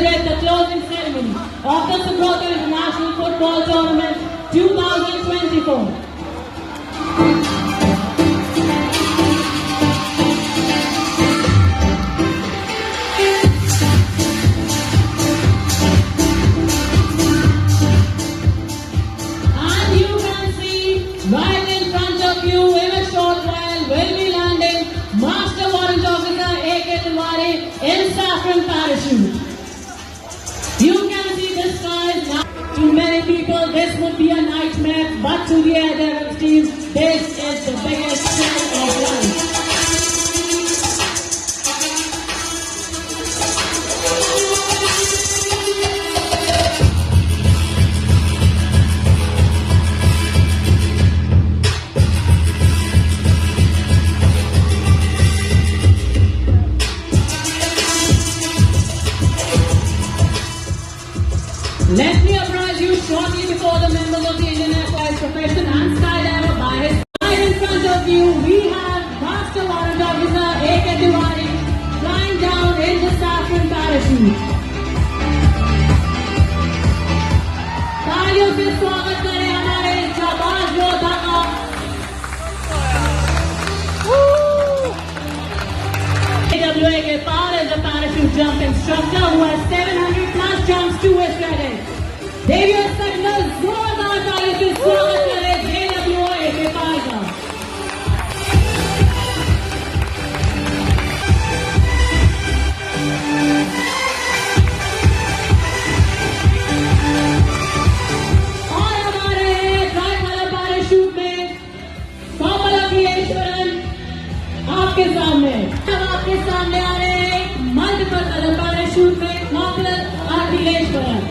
celebrate the closing ceremony of the Subroto International Football Tournament 2024. Right in front of you, in a short while, will be landing Master Warrant Officer A.K. Tiwari in saffron parachute. You can see the skies now. To many people, this would be a nightmare, but to the other teams, this is the biggest thrill of life. Let me apprise you shortly before the members of the Indian Air Force profession and skydiver by his side. In front of you, we have Master Warrant Officer A.K. Tiwari flying down in the saffron parachute. तालियों से स्वागत करें हमारे जाबाज योद्धा का। AWA के पार is a parachute jump instructor who has 700 plus jumps to his credit. देवियों signal जोरदार ताली से स्वागत करें JWA के पार का। और हमारे ड्राइवर पैराशूट में आपके सामने आ रहे हैं मल्टीपल पैराशूट में कॉपलर आर्टिलेश्वरन।